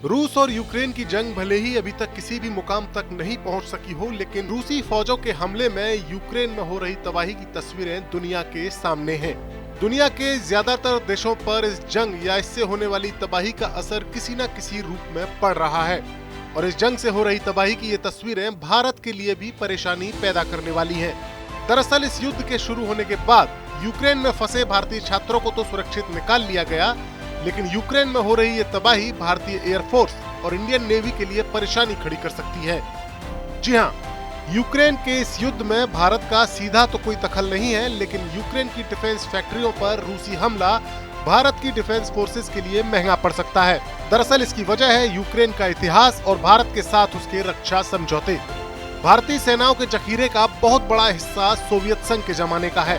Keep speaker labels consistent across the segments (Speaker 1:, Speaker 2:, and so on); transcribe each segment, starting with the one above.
Speaker 1: रूस और यूक्रेन की जंग भले ही अभी तक किसी भी मुकाम तक नहीं पहुंच सकी हो, लेकिन रूसी फौजों के हमले में यूक्रेन में हो रही तबाही की तस्वीरें दुनिया के सामने हैं। दुनिया के ज्यादातर देशों पर इस जंग या इससे होने वाली तबाही का असर किसी न किसी रूप में पड़ रहा है और इस जंग से हो रही तबाही की ये तस्वीरें भारत के लिए भी परेशानी पैदा करने वाली हैं। दरअसल इस युद्ध के शुरू होने के बाद यूक्रेन में फंसे भारतीय छात्रों को तो सुरक्षित निकाल लिया गया, लेकिन यूक्रेन में हो रही ये तबाही भारतीय एयरफोर्स और इंडियन नेवी के लिए परेशानी खड़ी कर सकती है। जी हाँ, यूक्रेन के इस युद्ध में भारत का सीधा तो कोई दखल नहीं है, लेकिन यूक्रेन की डिफेंस फैक्ट्रियों पर रूसी हमला भारत की डिफेंस फोर्सेस के लिए महंगा पड़ सकता है। दरअसल इसकी वजह है यूक्रेन का इतिहास और भारत के साथ उसके रक्षा समझौते। भारतीय सेनाओं के जखीरे का बहुत बड़ा हिस्सा सोवियत संघ के जमाने का है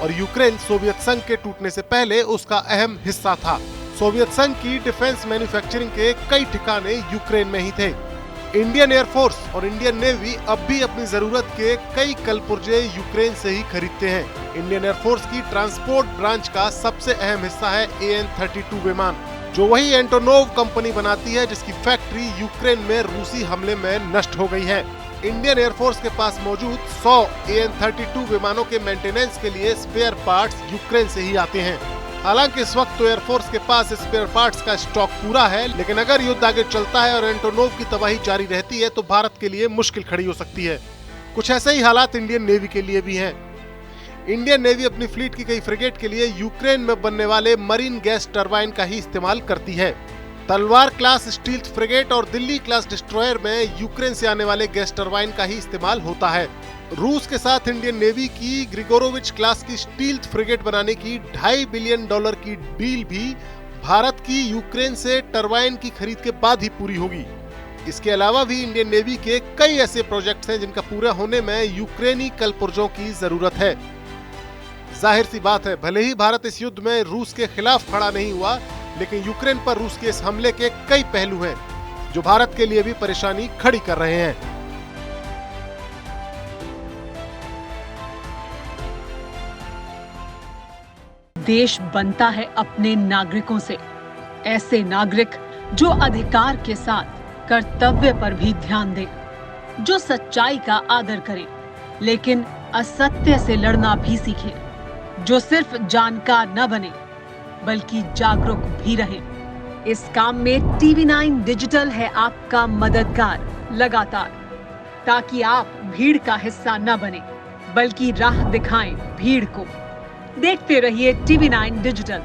Speaker 1: और यूक्रेन सोवियत संघ के टूटने से पहले उसका अहम हिस्सा था। सोवियत संघ की डिफेंस मैन्युफैक्चरिंग के कई ठिकाने यूक्रेन में ही थे। इंडियन एयरफोर्स और इंडियन नेवी अब भी अपनी जरूरत के कई कलपुर्जे यूक्रेन से ही खरीदते हैं। इंडियन एयरफोर्स की ट्रांसपोर्ट ब्रांच का सबसे अहम हिस्सा है AN-32 विमान, जो वही एंटोनोव कंपनी बनाती है, जिसकी फैक्ट्री यूक्रेन में रूसी हमले में नष्ट हो गई है। इंडियन एयरफोर्स के पास मौजूद 100 AN-32 विमानों के मेंटेनेंस के लिए स्पेयर पार्ट्स यूक्रेन से ही आते हैं। हालांकि इस वक्त तो एयरफोर्स के पास स्पेयर पार्ट्स का स्टॉक पूरा है, लेकिन अगर युद्ध आगे चलता है और एंटोनोव की तबाही जारी रहती है तो भारत के लिए मुश्किल खड़ी हो सकती है। कुछ ऐसे ही हालात इंडियन नेवी के लिए भी हैं। इंडियन नेवी अपनी फ्लीट की कई फ्रिगेट के लिए यूक्रेन में बनने वाले मरीन गैस टरबाइन का ही इस्तेमाल करती है। तलवार क्लास स्टील्थ फ्रिगेट और दिल्ली क्लास डिस्ट्रॉयर में यूक्रेन से आने वाले गैस टरबाइन का ही इस्तेमाल होता है। रूस के साथ इंडियन नेवी की ग्रिगोरोविच क्लास की स्टील्थ फ्रिगेट बनाने की $2.5 बिलियन की डील भी भारत की यूक्रेन से टरबाइन की खरीद के बाद ही पूरी होगी। इसके अलावा भी इंडियन नेवी के कई ऐसे प्रोजेक्ट्स हैं जिनका पूरा होने में यूक्रेनी कलपुर्जों की जरूरत है। जाहिर सी बात है, भले ही भारत इस युद्ध में रूस के खिलाफ खड़ा नहीं हुआ, लेकिन यूक्रेन पर रूस के इस हमले के कई पहलू हैं जो भारत के लिए भी परेशानी खड़ी कर रहे हैं।
Speaker 2: देश बनता है अपने नागरिकों से, ऐसे नागरिक जो अधिकार के साथ कर्तव्य पर भी ध्यान दें, जो सच्चाई का आदर करें लेकिन असत्य से लड़ना भी सीखें, जो सिर्फ जानकार न बने बल्कि जागरूक भी रहें। इस काम में TV9 डिजिटल है आपका मददगार लगातार, ताकि आप भीड़ का हिस्सा न बने बल्कि राह दिखाएं भीड़ को। देखते रहिए TV9 डिजिटल।